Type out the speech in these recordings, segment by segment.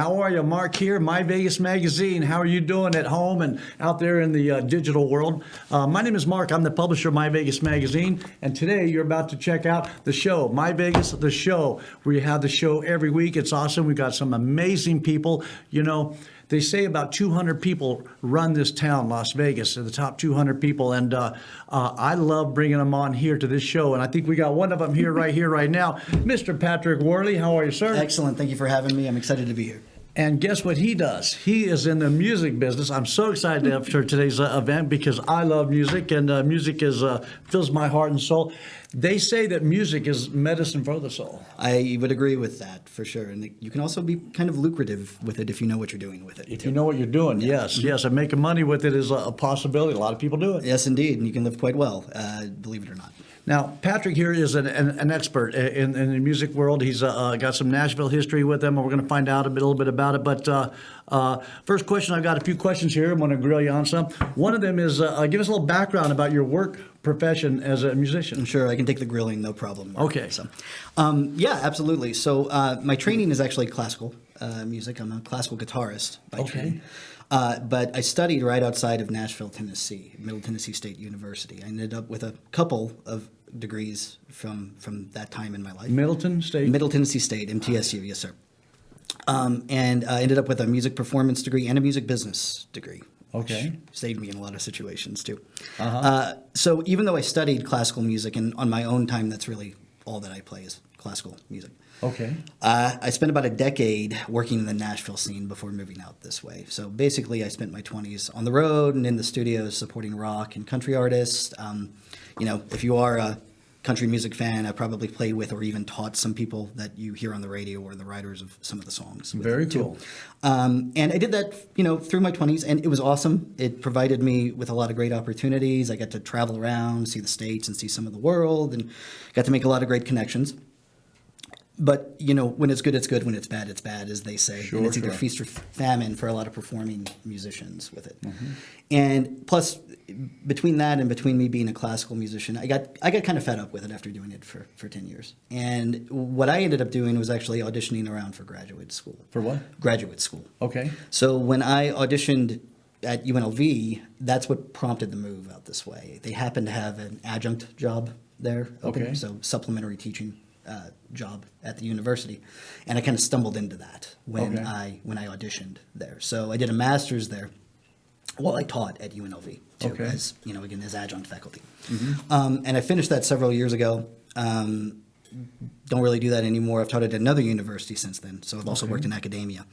How are you? Mark here, My Vegas Magazine. How are you doing at home and out there in the digital world? My name is Mark. I'm the publisher of My Vegas Magazine. And today you're about to check out the show, My Vegas, the show. We have the show every week. It's awesome. We've got some amazing people. You know, they say about 200 people run this town, Las Vegas, the top 200 people. And I love bringing them on here to this show. And I think we got one of them here right now. Mr. Patrick Worley, how are you, sir? Excellent. Thank you for having me. I'm excited to be here. And guess what he does? He is in the music business. I'm so excited after today's event because I love music, and music is fills my heart and soul. They say that music is medicine for the soul. I would agree with that for sure. And you can also be kind of lucrative with it if you know what you're doing with it. If you know what you're doing, yes. And making money with it is a possibility. A lot of people do it. Yes, indeed. And you can live quite well, believe it or not. Now, Patrick here is an expert in the music world. He's got some Nashville history with him, and we're going to find out a little bit about it. But first question, I've got a few questions here. I'm going to grill you on some. One of them is give us a little background about your work profession as a musician. Sure, I can take the grilling, no problem. Okay. So, yeah, absolutely. So my training is actually classical music. I'm a classical guitarist by training. But I studied right outside of Nashville, Tennessee, Middle Tennessee State University. I ended up with a couple of degrees from that time in my life. Middle Tennessee State, MTSU, yes, sir. And I ended up with a music performance degree and a music business degree. Okay. Which saved me in a lot of situations, too. Uh-huh. So even though I studied classical music, and on my own time, that's really all that I play is classical music. Okay. I spent about a decade working in the Nashville scene before moving out this way. So basically, I spent my 20s on the road and in the studios supporting rock and country artists. You know, if you are a country music fan, I probably played with or even taught some people that you hear on the radio or the writers of some of the songs. Very cool. And I did that, you know, through my 20s, and it was awesome. It provided me with a lot of great opportunities. I got to travel around, see the States, and see some of the world, and got to make a lot of great connections. But, you know, when it's good, it's good. When it's bad, as they say. Sure, and it's either feast or famine for a lot of performing musicians with it. Mm-hmm. And plus, between that and between me being a classical musician, I got kind of fed up with it after doing it for 10 years. And what I ended up doing was actually auditioning around for graduate school. For what? Graduate school. Okay. So when I auditioned at UNLV, that's what prompted the move out this way. They happened to have an adjunct job there. Okay. So supplementary teaching job at the university, and I kind of stumbled into that when I auditioned there. So I did a master's there. Well, I taught at UNLV too, as you know, again as adjunct faculty. Mm-hmm. And I finished that several years ago. Don't really do that anymore. I've taught at another university since then, so I've also worked in academia.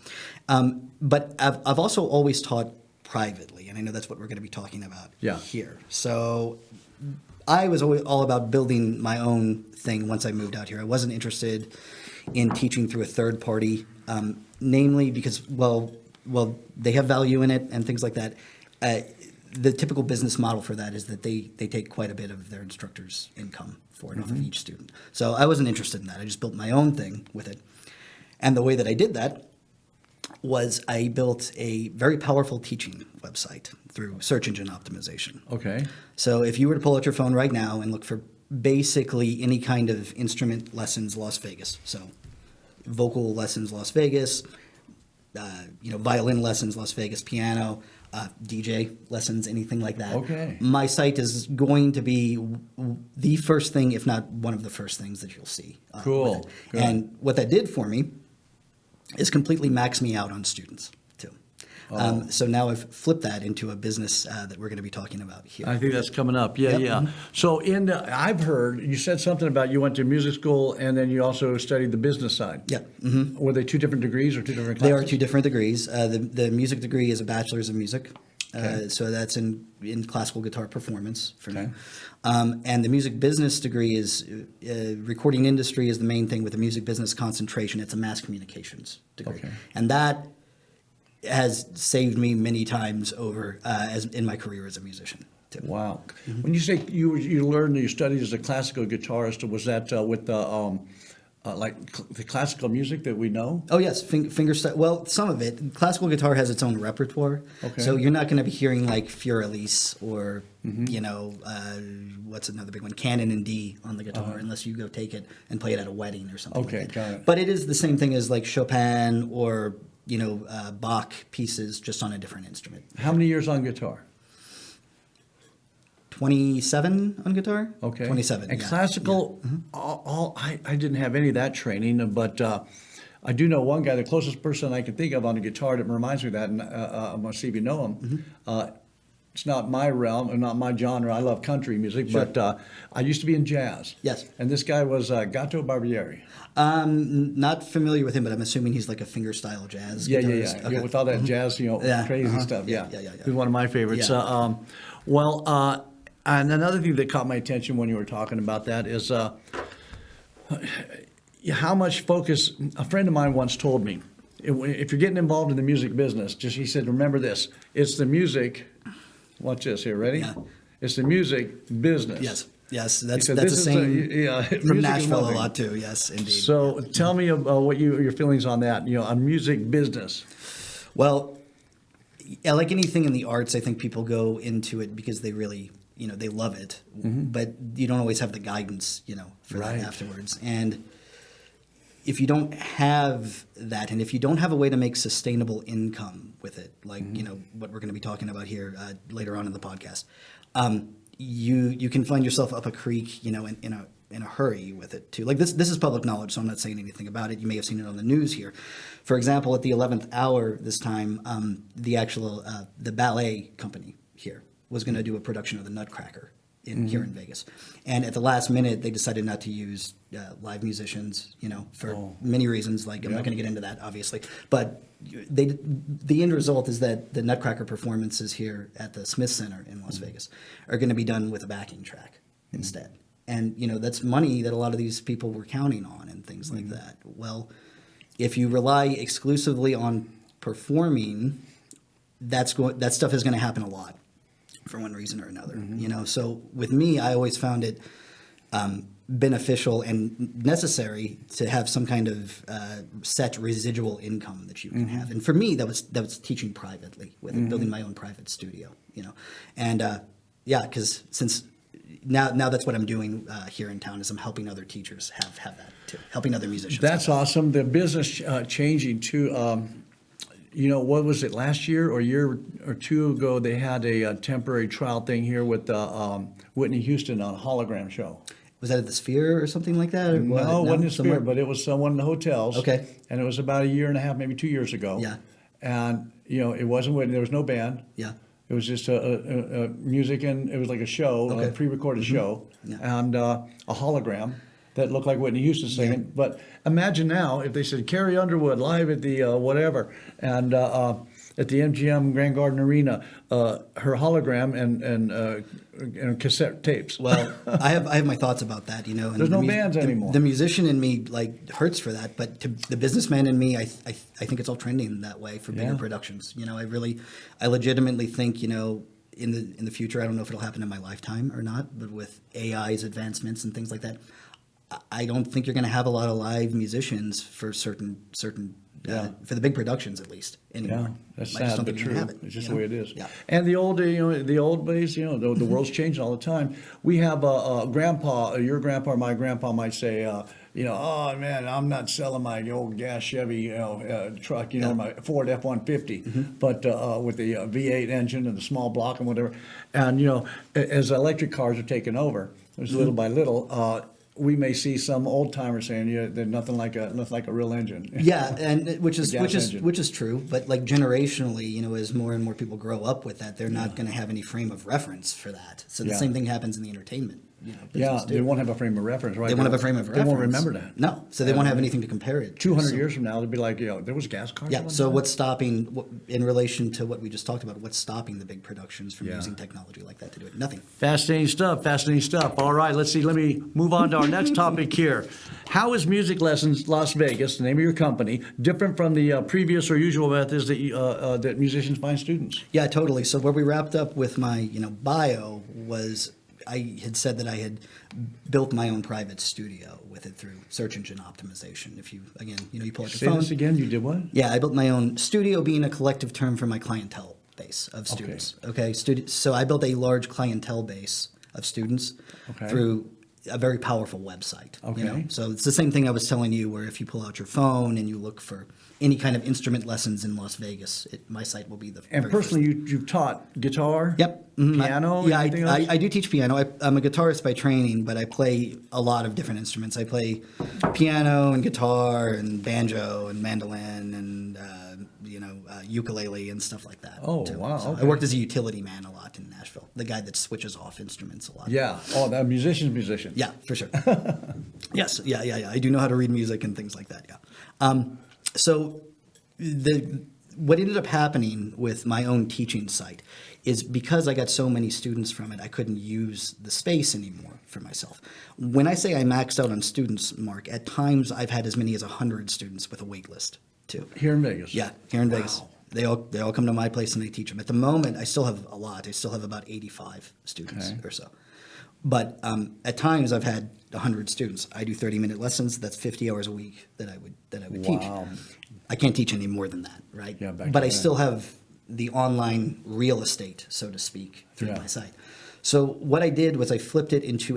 But I've also always taught privately, and I know that's what we're going to be talking about here. So I was always all about building my own thing once I moved out here. I wasn't interested in teaching through a third party, namely because, well, they have value in it and things like that. The typical business model for that is that they take quite a bit of their instructor's income for it off of each student. So I wasn't interested in that. I just built my own thing with it. And the way that I did that was I built a very powerful teaching website through search engine optimization. Okay. So if you were to pull out your phone right now and look for basically any kind of instrument lessons Las Vegas, so vocal lessons Las Vegas, violin lessons Las Vegas, piano, DJ lessons, anything like that. Okay. My site is going to be the first thing, if not one of the first things that you'll see. Cool. Good. And what that did for me is completely max me out on students too. So now I've flipped that into a business that we're going to be talking about here. I think that's coming up. Yeah. Mm-hmm. So I've heard you said something about you went to music school and then you also studied the business side. Yeah. Mm-hmm. Were they two different degrees or two different classes? They are two different degrees. The music degree is a bachelor's of music. So that's in classical guitar performance for me. And the music business degree is recording industry is the main thing with a music business concentration. It's a mass communications degree. Okay. And that has saved me many times over as in my career as a musician. Too. Wow. Mm-hmm. When you say you learned that you studied as a classical guitarist, was that with the the classical music that we know? Oh, yes. Fingerstyle. Well, some of it. Classical guitar has its own repertoire. Okay. So you're not going to be hearing like Fiorellis or, what's another big one? Canon in D on the guitar, unless you go take it and play it at a wedding or something. Okay, like that. got it. But it is the same thing as like Chopin or Bach pieces just on a different instrument. How many years on guitar? 27 on guitar. Okay. 27. And yeah. classical, I didn't have any of that training, but I do know one guy, the closest person I can think of on the guitar that reminds me of that, and I'm going to see if you know him. It's not my realm and not my genre. I love country music, but I used to be in jazz. Yes. And this guy was Gato Barbieri. Not familiar with him, but I'm assuming he's like a fingerstyle jazz guitarist. Yeah, with all that jazz, crazy stuff. Yeah. He's one of my favorites. Yeah. And another thing that caught my attention when you were talking about that is how much focus. A friend of mine once told me, if you're getting involved in the music business, he said, remember this: it's the music. Watch this here. Ready? Yeah. It's the music business. Yes. That's said, a saying music from is Nashville one a thing. lot too. Yes, indeed. So tell me about what your feelings on that. On music business. Well, like anything in the arts, I think people go into it because they really, they love it, but you don't always have the guidance, for Right. that afterwards. And if you don't have that, and if you don't have a way to make sustainable income with it, like what we're going to be talking about here later on in the podcast, you can find yourself up a creek, in a hurry with it too. Like this is public knowledge, so I'm not saying anything about it. You may have seen it on the news here. For example, at the 11th hour this time, the ballet company here was going to do a production of the Nutcracker here in Vegas, and at the last minute they decided not to use live musicians, for many reasons. Like I'm not going to get into that, obviously, but the end result is that the Nutcracker performances here at the Smith Center in Las Vegas are going to be done with a backing track instead. And that's money that a lot of these people were counting on and things like that. Well, if you rely exclusively on performing, that stuff is going to happen a lot for one reason or another. So with me, I always found it beneficial and necessary to have some kind of set residual income that you can have. And for me, that was teaching privately with it, building my own private studio. And because since now that's what I'm doing here in town is I'm helping other teachers have that too, helping other musicians. That's awesome. The business changing too. What was it, last year or a year or two ago, they had a temporary trial thing here with Whitney Houston on a hologram show. Was that at the Sphere or something like that? Or No, it wasn't a Sphere, but it was one of the hotels. Okay. And it was about a year and a half, maybe 2 years ago. Yeah. And, it wasn't Whitney. There was no band. Yeah. It was just a music, and it was like a show, a pre-recorded show, and a hologram that looked like Whitney Houston singing. Yeah. But imagine now if they said Carrie Underwood live at the whatever, and at the MGM Grand Garden Arena, her hologram and cassette tapes. Well, I have my thoughts about that. And there's no bands anymore. The musician in me hurts for that, but to the businessman in me, I think it's all trending that way for bigger productions. I legitimately think in the future, I don't know if it'll happen in my lifetime or not, but with AI's advancements and things like that, I don't think you're going to have a lot of live musicians for certain for the big productions at least anymore. Yeah, that's sad but true. It's just the way it is. Yeah. And the old days, the world's changing all the time. We have a grandpa, your grandpa or my grandpa might say, oh man, I'm not selling my old gas Chevy, truck, my Ford F-150, but with the V8 engine and the small block and whatever. And as electric cars are taking over, little by little. We may see some old timers saying, "They're nothing like a real engine." Yeah, and which is engine. true. But generationally, as more and more people grow up with that, they're not going to have any frame of reference for that. So the same thing happens in the entertainment. Business they won't have a frame of reference, right? They won't have a frame of reference. They won't remember that. No, so they won't have anything to compare it to. 200 years from now, they'll be like, there was gas cars. Yeah. So what's stopping, in relation to what we just talked about? What's stopping the big productions from using technology like that to do it? Nothing. Fascinating stuff. All right, let's see. Let me move on to our next topic here. How is Music Lessons Las Vegas, the name of your company, different from the previous or usual methods that musicians find students? Yeah, totally. So where we wrapped up with my bio was I had said that I had built my own private studio with it through search engine optimization. If you pull out your phone. Say this again. You did what? Yeah, I built my own studio, being a collective term for my clientele base of students. Okay. So I built a large clientele base of students through a very powerful website. Okay. So it's the same thing I was telling you, where if you pull out your phone and you look for any kind of instrument lessons in Las Vegas, my site will be the And very personally, first. you've taught guitar? Yep. Mhm. Piano? Yeah, anything else? I do teach piano. I'm a guitarist by training, but I play a lot of different instruments. I play piano and guitar and banjo and mandolin and ukulele and stuff like that. Oh, too. wow, So okay. I worked as a utility man a lot in Nashville. The guy that switches off instruments a lot. Yeah. Oh, that musician's musician. Yeah, for sure. Yes. Yeah. I do know how to read music and things like that. Yeah. So what ended up happening with my own teaching site is because I got so many students from it, I couldn't use the space anymore for myself. When I say I maxed out on students, Mark, at times I've had as many as 100 students with a wait list too. Here in Vegas? Yeah, here in Vegas. They all come to my place and they teach them. At the moment, I still have a lot. I still have about 85 students Okay. or so. But at times I've had 100 students. I do 30-minute lessons. That's 50 hours a week that I would teach. Wow. I can't teach any more than that, right? Yeah, back but to I that. still have the online real estate, so to speak, through Yeah. my site. So what I did was I flipped it into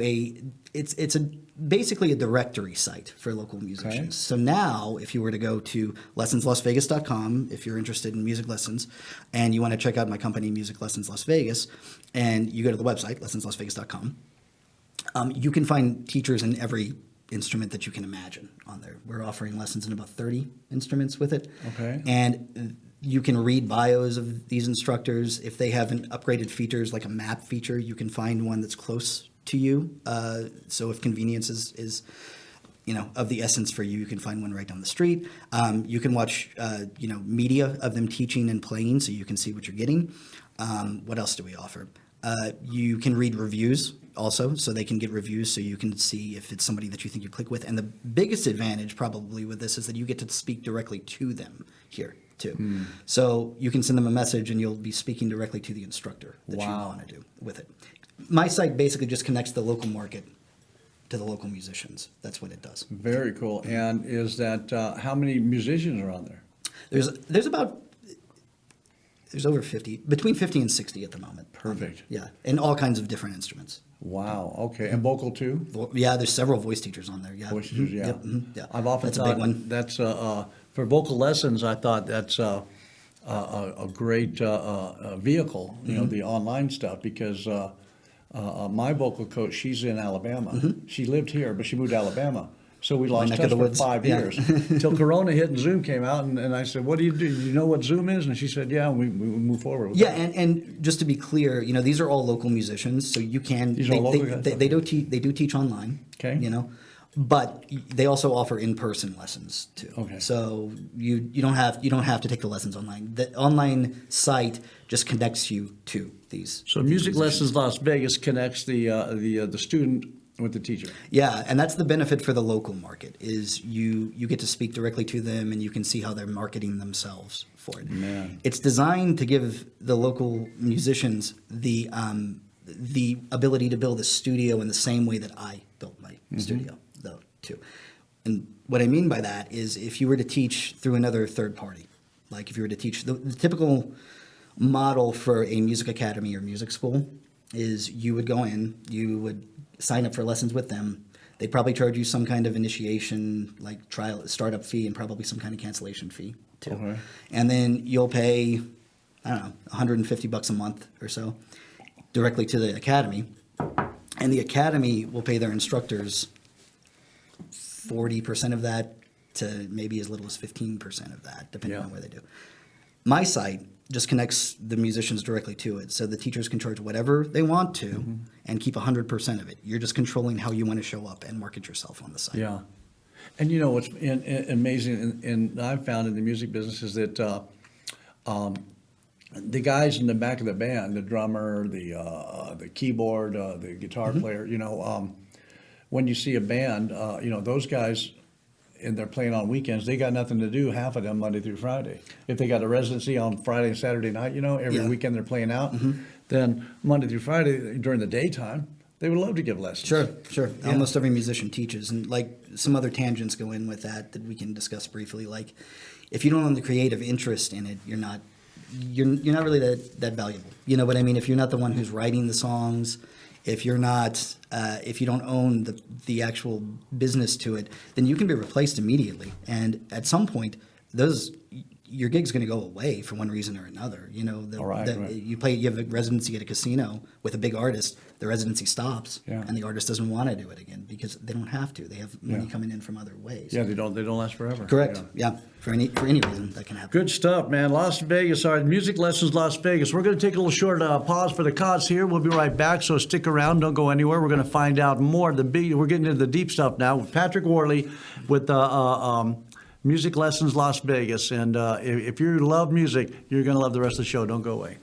basically a directory site for local musicians. Okay. So now, if you were to go to lessonslasvegas.com, if you're interested in music lessons, and you want to check out my company, Music Lessons Las Vegas, and you go to the website, lessonslasvegas.com, you can find teachers in every instrument that you can imagine on there. We're offering lessons in about 30 instruments with it. Okay. And you can read bios of these instructors. If they have upgraded features like a map feature, you can find one that's close to you. So if convenience is of the essence for you, you can find one right down the street. You can watch media of them teaching and playing, so you can see what you're getting. What else do we offer? You can read reviews also, so they can get reviews, so you can see if it's somebody that you think you click with. And the biggest advantage probably with this is that you get to speak directly to them here too. So you can send them a message and you'll be speaking directly to the instructor that you Wow. want to do with it. My site basically just connects the local market to the local musicians. That's what it does. Very cool. And is that, how many musicians are on there? There's over 50, between 50 and 60 at the moment. Perfect. Yeah, and all kinds of different instruments. Wow. Okay. And vocal too? Yeah, there's several voice teachers on there. Yeah, Voice teachers, yeah. Yep, yeah. I've often That's thought a big one. that's for vocal lessons. I thought that's a great vehicle, the online stuff, because my vocal coach, she's in Alabama. She lived here, but she moved to Alabama. So we lost neck touch of the for woods. 5 Yeah. years until Corona hit and Zoom came out, and I said, "What do? You know what Zoom is?" And she said, "Yeah." And we moved forward. With Yeah, that. and just to be clear, these are all local musicians, so you can. These are all local guys? They do teach online. Okay. But they also offer in-person lessons too. Okay. So you don't have to take the lessons online. The online site just connects you to these. So these Music musicians. Lessons Las Vegas connects the student with the teacher. Yeah, and that's the benefit for the local market is you get to speak directly to them and you can see how they're marketing themselves for it. Man. It's designed to give the local musicians the ability to build a studio in the same way that I built my studio, though, too. And what I mean by that is if you were to teach through another third party, like if you were to teach the typical model for a music academy or music school is you would go in, you would sign up for lessons with them. They'd probably charge you some kind of initiation, like trial, startup fee, and probably some kind of cancellation fee too. Okay. And then you'll pay, I don't know, $150 a month or so directly to the academy. And the academy will pay their instructors 40% of that to maybe as little as 15% of that, depending Yeah. on where they do. My site just connects the musicians directly to it. So the teachers can charge whatever they want to and keep 100% of it. You're just controlling how you want to show up and market yourself on the site. Yeah. And what's amazing, and I've found in the music business is that the guys in the back of the band, the drummer, the keyboard, the guitar player, when you see a band, those guys, and they're playing on weekends, they got nothing to do, half of them, Monday through Friday. If they got a residency on Friday and Saturday night, every Yeah. weekend they're playing out, then Monday through Friday during the daytime, they would love to give lessons. Sure. Yeah. Almost every musician teaches, and like some other tangents go in with that we can discuss briefly. Like, if you don't have the creative interest in it, you're not really that valuable. You know what I mean? If you're not the one who's writing the songs, if you're not, if you don't own the actual business to it, then you can be replaced immediately. And at some point, your gig's going to go away for one reason or another. You know, Right. you have a residency at a casino with a big artist, the residency stops, Yeah. and the artist doesn't want to do it again because they don't have to. They have money Yeah. coming in from other ways. Yeah, they don't last forever. Correct. Yeah. Yeah. For any reason that can happen. Good stuff, man. Las Vegas, all right, Music Lessons Las Vegas. We're going to take a little short pause for the cause here. We'll be right back, so stick around. Don't go anywhere. We're going to find out more. We're getting into the deep stuff now with Patrick Worley with Music Lessons Las Vegas. And if you love music, you're going to love the rest of the show. Don't go away.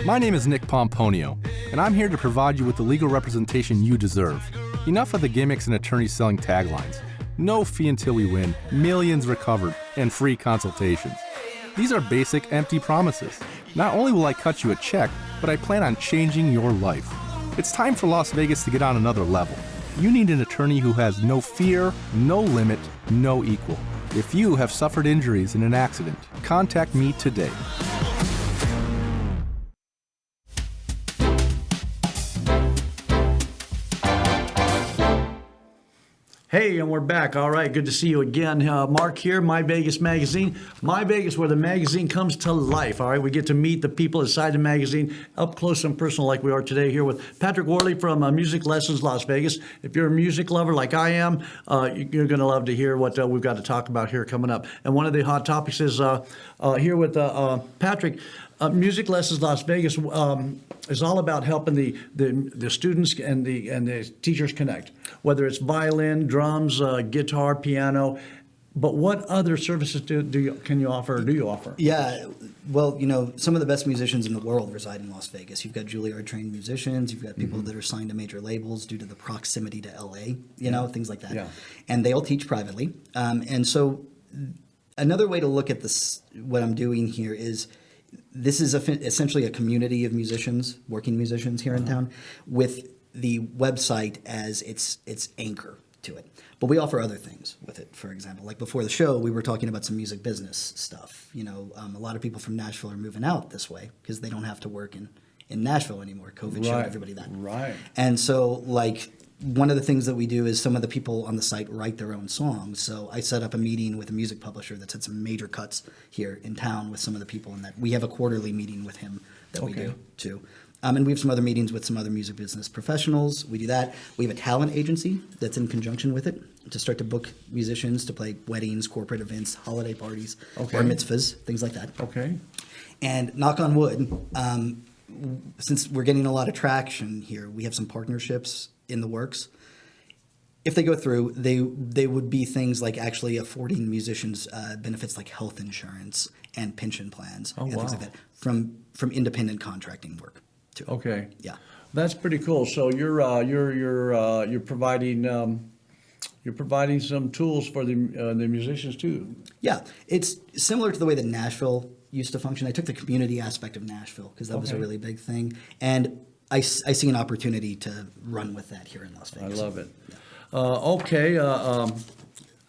My name is Nick Pomponio, and I'm here to provide you with the legal representation you deserve. Enough of the gimmicks and attorneys selling taglines. No fee until we win, millions recovered, and free consultations. These are basic, empty promises. Not only will I cut you a check, but I plan on changing your life. It's time for Las Vegas to get on another level. You need an attorney who has no fear, no limit, no equal. If you have suffered injuries in an accident, contact me today. Hey, and we're back. All right, good to see you again. Mark here, My Vegas Magazine. My Vegas, where the magazine comes to life. All right, we get to meet the people inside the magazine up close and personal like we are today here with Patrick Worley from Music Lessons Las Vegas. If you're a music lover like I am, you're going to love to hear what we've got to talk about here coming up. And one of the hot topics is here with Patrick. Music Lessons Las Vegas is all about helping the students and the teachers connect, whether it's violin, drums, guitar, piano. But what other services can you offer or do you offer? Yeah, well, you know, some of the best musicians in the world reside in Las Vegas. You've got Juilliard-trained musicians. You've got people that are signed to major labels due to the proximity to LA, you know, things like that. Yeah. And they all teach privately. And so another way to look at this, what I'm doing here is this is essentially a community of musicians, working musicians here in town, with the website as its anchor to it. But we offer other things with it. For example, like before the show, we were talking about some music business stuff. You know, a lot of people from Nashville are moving out this way because they don't have to work in Nashville anymore. COVID showed everybody that. Right. And so, like, one of the things that we do is some of the people on the site write their own songs. So I set up a meeting with a music publisher that's had some major cuts here in town with some of the people, and that we have a quarterly meeting with him that we do too. And we have some other meetings with some other music business professionals. We do that. We have a talent agency that's in conjunction with it to start to book musicians to play weddings, corporate events, holiday parties, or mitzvahs, things like that. Okay. And knock on wood, since we're getting a lot of traction here, we have some partnerships in the works. If they go through, they would be things like actually affording musicians benefits like health insurance and pension plans and things like that from independent contracting work too. Okay. Yeah. That's pretty cool. So you're providing some tools for the musicians too. Yeah, it's similar to the way that Nashville used to function. I took the community aspect of Nashville because that was a really big thing, and I see an opportunity to run with that here in Las Vegas. I love it.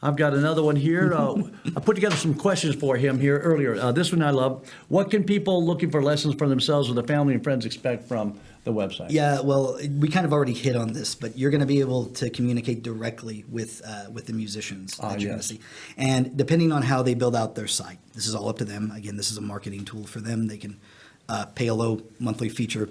I've got another one here. I put together some questions for him here earlier. This one I love. What can people looking for lessons for themselves or their family and friends expect from the website? Yeah, well, we kind of already hit on this, but you're going to be able to communicate directly with the musicians that you're going to see. And depending on how they build out their site, this is all up to them. Again, this is a marketing tool for them. They can pay a low monthly feature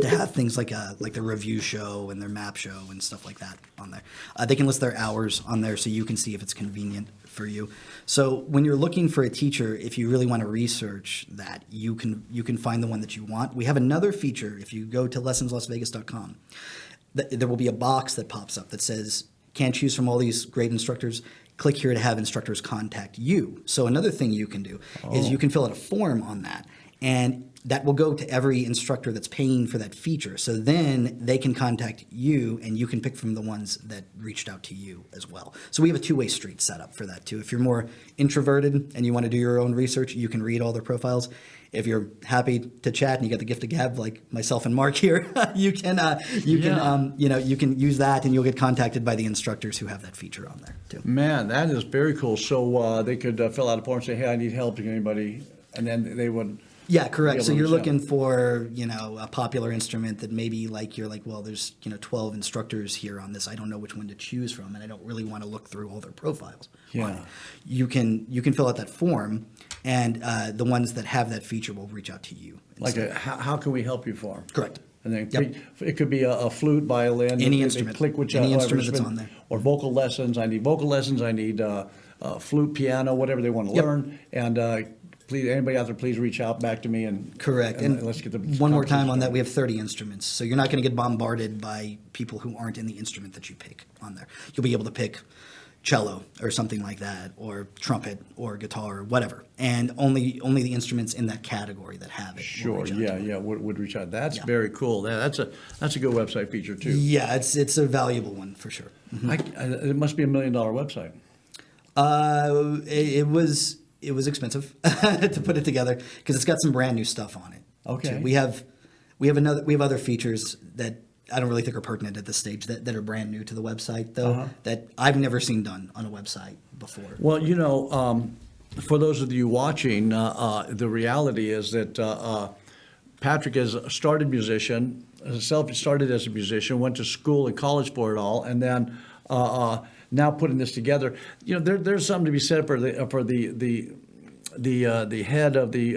to have things like their review show and their map show and stuff like that on there. They can list their hours on there so you can see if it's convenient for you. So when you're looking for a teacher, if you really want to research that, you can find the one that you want. We have another feature. If you go to lessonslasvegas.com, there will be a box that pops up that says, can't choose from all these great instructors. Click here to have instructors contact you. So another thing you can do is you can fill out a form on that, and that will go to every instructor that's paying for that feature. So then they can contact you, and you can pick from the ones that reached out to you as well. So we have a two-way street set up for that too. If you're more introverted and you want to do your own research, you can read all their profiles. If you're happy to chat and you got the gift of gab like myself and Mark here, you can use that, and you'll get contacted by the instructors who have that feature on there too. Man, that is very cool. So they could fill out a form and say, hey, I need help. Anybody? And then they would Yeah, correct. able So to you're reach out. looking for, a popular instrument that maybe you're like, well, there's, 12 instructors here on this. I don't know which one to choose from, and I don't really want to look through all their profiles. on Yeah. it. You can fill out that form, and the ones that have that feature will reach out to you. How can we help you form? Correct. And then Yep. it could be a flute, violin. Any they instrument. Click which Any whatever instrument that's on there. Or vocal lessons. I need vocal lessons. I need flute, piano, whatever they want to Yep. learn. And please, anybody out there, please reach out back to me and Correct. And, And let's get the one more time on that, conversation we have 30 instruments. So you're not going to get bombarded by people who aren't in the instrument that you pick on there. You'll be able to pick cello or something like that, or trumpet or guitar or whatever. And only the instruments in that category that have it. will Sure. reach out Yeah. to you. Yeah. Would reach out. That's Yeah. very cool. That's a good website feature too. Yeah, it's a valuable one for sure. It must be $1 million website. It was expensive to put it together because it's got some brand new stuff on it. Okay. too. We have other features that I don't really think are pertinent at this stage that are brand new to the website though, that I've never seen done on a website before. Well, for those of you watching, the reality is that Patrick is a started musician, started as a musician, went to school and college for it all, and then now putting this together. There's something to be said for the head of the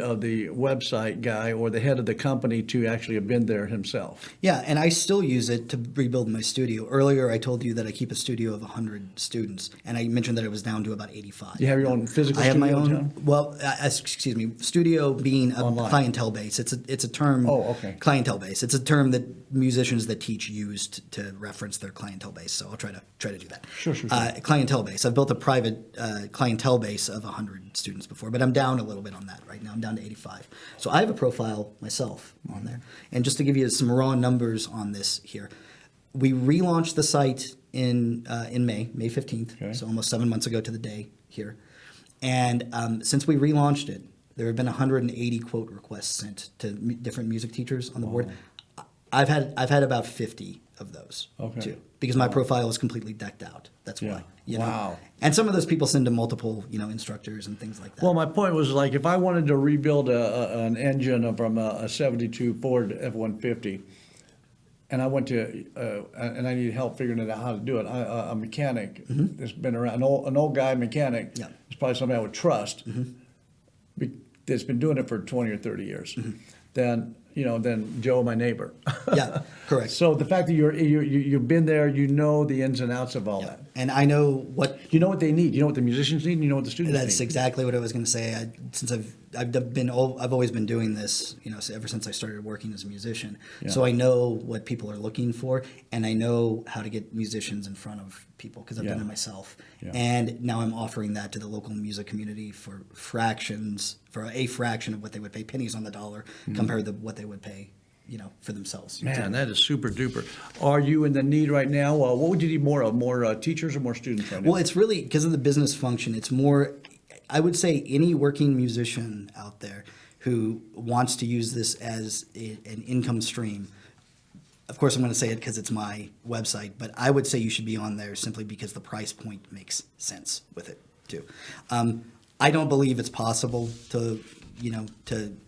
website guy or the head of the company to actually have been there himself. Yeah, and I still use it to rebuild my studio. Earlier, I told you that I keep a studio of 100 students, and I mentioned that it was down to about 85. You have your own physical I have my studio in own. town? Well, excuse me. Studio being a Online. clientele base. It's a term. Oh, okay. Clientele base. It's a term that musicians that teach use to reference their clientele base. So I'll try to do that. Sure. Clientele base. I've built a private clientele base of 100 students before, but I'm down a little bit on that right now. I'm down to 85. So I have a profile myself on there. And just to give you some raw numbers on this here, we relaunched the site in May 15th, Okay. so almost 7 months ago to the day here. And since we relaunched it, there have been 180 quote requests sent to different music teachers on the board. I've had about 50 of those too, because my profile is completely decked out. That's why. Wow. And some of those people send to multiple, instructors and things like that. Well, my point was if I wanted to rebuild an engine from a 72 Ford F-150, and I went to and I need help figuring out how to do it. A mechanic that's been around, an old guy mechanic, Yeah. is probably somebody I would trust. That's been doing it for 20 or 30 years. Then Joe, my neighbor. Yeah, correct. So the fact that you've been there, you know the ins and outs of all that. And I know what You know what they need. You know what the musicians need. And you know what the students That's need. exactly what I was going to say. Since I've always been doing this, ever since I started working as a musician. Yeah. So I know what people are looking for, and I know how to get musicians in front of people because I've done Yeah. it myself. Yeah. And now I'm offering that to the local music community for a fraction of what they would pay, pennies on the dollar, compared to what they would pay, for themselves. Man, that is super duper. Are you in the need right now? What would you need more of? More teachers or more students right now? Well, it's really because of the business function. It's more, I would say, any working musician out there who wants to use this as an income stream. Of course, I'm going to say it because it's my website, but I would say you should be on there simply because the price point makes sense with it too. I don't believe it's possible to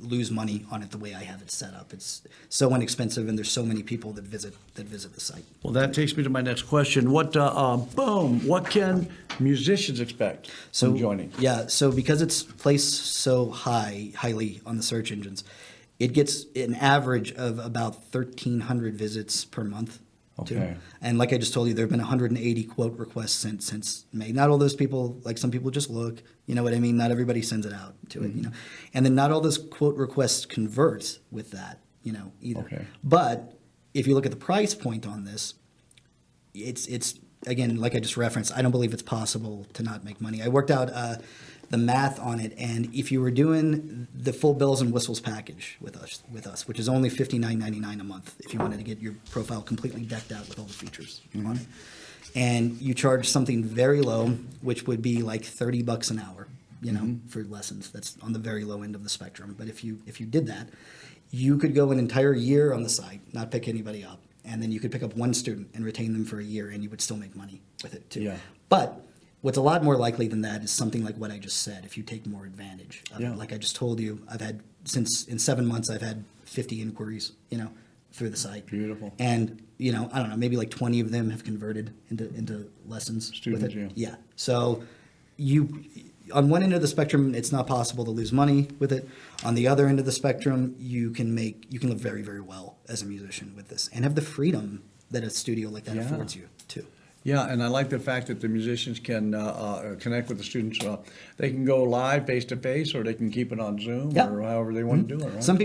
lose money on it the way I have it set up. It's so inexpensive, and there's so many people that visit the site. Well, that takes me to my next question. What can musicians expect from joining? Yeah, so because it's placed so highly on the search engines, it gets an average of about 1,300 visits per month. Too. Okay. And like I just told you, there have been 180 quote requests sent since May. Not all those people, some people just look, you know what I mean? Not everybody sends it out to it, And then not all those quote requests convert with that, either. Okay. But if you look at the price point on this, it's again, like I just referenced, I don't believe it's possible to not make money. I worked out the math on it, and if you were doing the full bells and whistles package with us, which is only $59.99 a month, if you wanted to get your profile completely decked out with all the features on it, and you charge something very low, which would be like $30 an hour, for lessons. That's on the very low end of the spectrum. But if you did that, you could go an entire year on the site, not pick anybody up, and then you could pick up one student and retain them for a year, and you would still make money with it too. Yeah. But what's a lot more likely than that is something like what I just said, if you take more advantage of Yeah. it. Like I just told you, I've had since in 7 months I've had 50 inquiries, through the site. Beautiful. And I don't know, maybe like 20 of them have converted into lessons Students, with it. yeah. Yeah. So on one end of the spectrum, it's not possible to lose money with it. On the other end of the spectrum, you can live very, very well as a musician with this and have the freedom that a studio like that affords you too. Yeah, and I like the fact that the musicians can connect with the students. They can go live, face to face, or they can keep it on Zoom, Yeah. or however they want to do it. Right? Some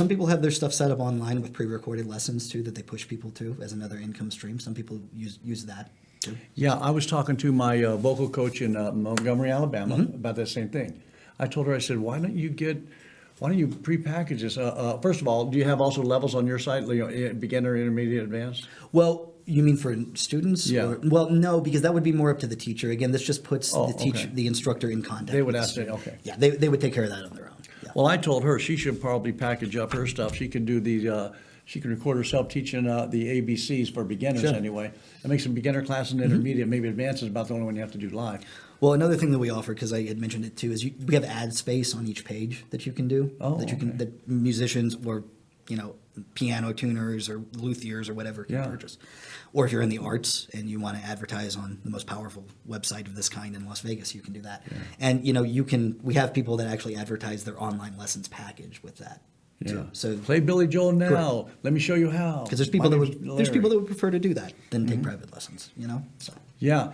people have their stuff set up online with pre-recorded lessons too that they push people to as another income stream. Some people use that too. Yeah, I was talking to my vocal coach in Montgomery, Alabama, about that same thing. I told her, I said, why don't you prepackage this? First of all, do you have also levels on your site, beginner, intermediate, advanced? Well, you mean for students? Yeah. Well, no, because that would be more up to the teacher. Again, this just puts Oh, the teacher, okay. the instructor in contact. They would with the ask it, student. okay. Yeah, they would take care of that on their own. Yeah. Well, I told her she should probably package up her stuff. She can do she can record herself teaching the ABCs for beginners Sure. anyway. And make some beginner classes and intermediate, maybe advanced is about the only one you have to do live. Well, another thing that we offer, because I had mentioned it too, is we have ad space on each page that you can do. Oh, that okay. that musicians or piano tuners or luthiers or whatever can Yeah. purchase. Or if you're in the arts and you want to advertise on the most powerful website of this kind in Las Vegas, you can do that. Yeah. And we have people that actually advertise their online lessons package with that. Yeah. Too. So Play Billy Joel now. Let me show you how. because there's people My that name's would Larry. would prefer to do that than take private lessons. So Yeah.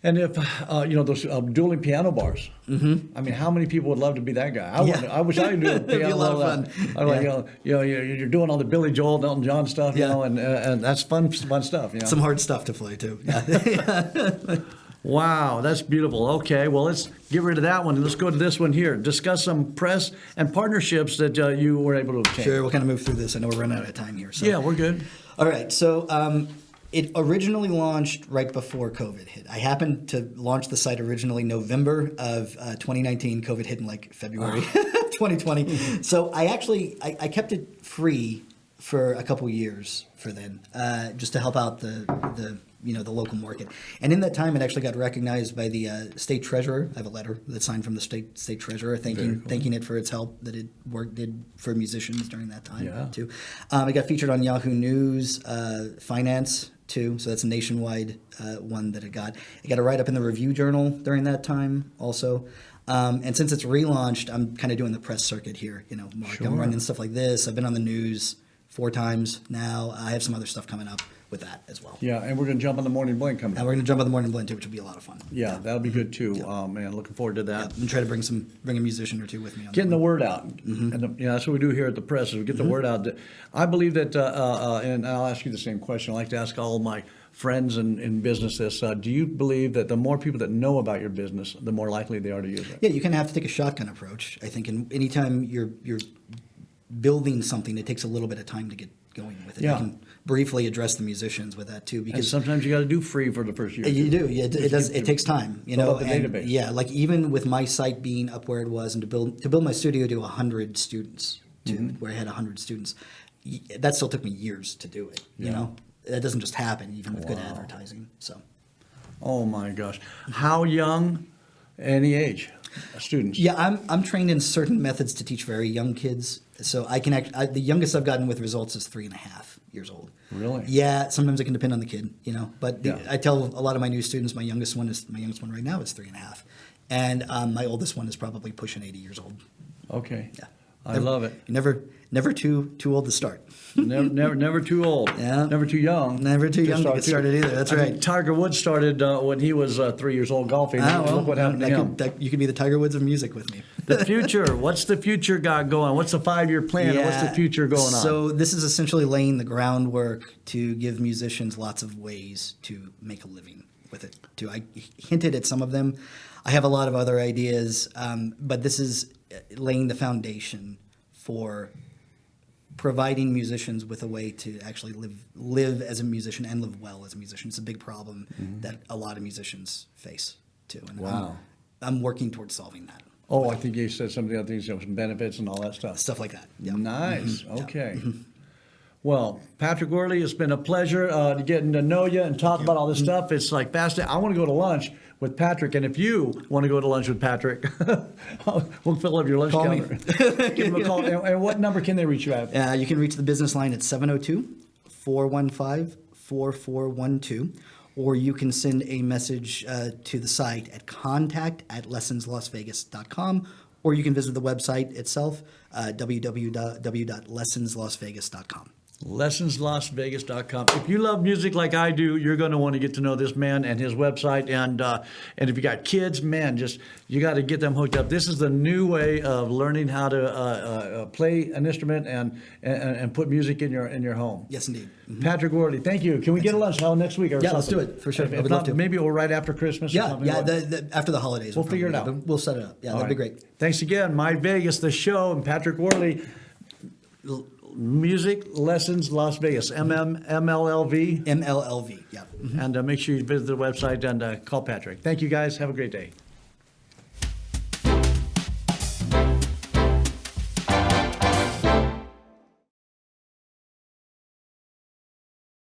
And if, those dueling piano bars, I mean, how many people would love to be that guy? I wish I could do a It'd be piano a lot of bar. fun. I'm like, you're doing all the Billy Joel, Elton John stuff, Yeah. and that's fun stuff, some hard stuff to play too. Yeah. Wow, that's beautiful. Okay, well, let's get rid of that one and let's go to this one here. Discuss some press and partnerships that you were able to obtain. Sure, we'll kind of move through this. I know we're running out of time here. So. Yeah, we're good. All right, so it originally launched right before COVID hit. I happened to launch the site originally November of 2019. COVID hit in like February 2020. So I kept it free for a couple years for then, just to help out the local market. And in that time, it actually got recognized by the state treasurer. I have a letter that's signed from the state treasurer thanking it for its help that it did for musicians during that time too. It got featured on Yahoo News, Finance too. So that's a nationwide one that it got. It got a write-up in the Review Journal during that time also. And since it's relaunched, I'm kind of doing the press circuit here. Mark, Sure. I'm running stuff like this. I've been on the news 4 times now. I have some other stuff coming up with that as well. Yeah, and we're going to jump on the Morning Blend coming And up. we're going to jump on the Morning Blend too, which will be a lot of fun. Yeah, that'll be good too. Man, looking forward to that. And try to bring a musician or two with me. On Getting that the one. word out, and that's what we do here at the press. Is we get the word out. I believe that, and I'll ask you the same question. I like to ask all my friends in business this. Do you believe that the more people that know about your business, the more likely they are to use it? Yeah, you kind of have to take a shotgun approach. I think, and anytime you're building something, it takes a little bit of time to get going with it. Yeah. You can briefly address the musicians with that too, And because sometimes you got to do free for the first year. you do. Yeah, it does. It takes time. Build up the and database. Yeah, like even with my site being up where it was, and to build my studio to 100 students, where I had 100 students, that still took me years to do it. You know, that doesn't just happen, even with good advertising. So. Oh my gosh, how young? Any age, students? Yeah, I'm trained in certain methods to teach very young kids. So I can the youngest I've gotten with results is 3.5 years old. Really? Yeah. Sometimes it can depend on the kid, But Yeah. I tell a lot of my new students, my youngest one right now is 3.5, and my oldest one is probably pushing 80 years old. Okay. Yeah. I love it. Never too old to start. Never too old. Yeah. Never too young. Never too young to get too- started either. That's I right. think Tiger Woods started when he was 3 years old golfing. Look what happened to him. You could be the Tiger Woods of music with me. The future. What's the future got going? What's the 5-year plan? What's the future going on? So this is essentially laying the groundwork to give musicians lots of ways to make a living with it. I hinted at some of them. I have a lot of other ideas, but this is laying the foundation for providing musicians with a way to actually live as a musician and live well as a musician. It's a big problem that a lot of musicians face too. And Wow. I'm working towards solving that. Oh, I think you said some of the other things, some benefits and all that stuff. Stuff like that. Yeah. Nice. Yeah. Okay. Well, Patrick Worley, it's been a pleasure getting to know you and talk about all this stuff. It's like fascinating. I want to go to lunch with Patrick, and if you want to go to lunch with Patrick, we'll fill up your lunch Call me. counter. Give him a call. And what number can they reach you at? You can reach the business line at 702-415-4412, or you can send a message to the site at contact@lessonslasvegas.com, or you can visit the website itself, www.lessonslasvegas.com. LessonsLasVegas.com. If you love music like I do, you're going to want to get to know this man and his website. And if you got kids, man, you got to get them hooked up. This is the new way of learning how to play an instrument and put music in your home. Yes, indeed. Mm-hmm. Patrick Worley, thank you. Can we get a lunch next week or Yeah, something? let's do it, for sure. I If would not, love to. maybe we'll right after Christmas or Yeah, something. after the holidays. We'll figure it out. We'll set it up. Yeah, that'd be great. Thanks again. My Vegas, the show, and Patrick Worley. Music Lessons Las Vegas, MLLV. MLLV, yeah. Mm-hmm. And make sure you visit the website and call Patrick. Thank you, guys. Have a great day.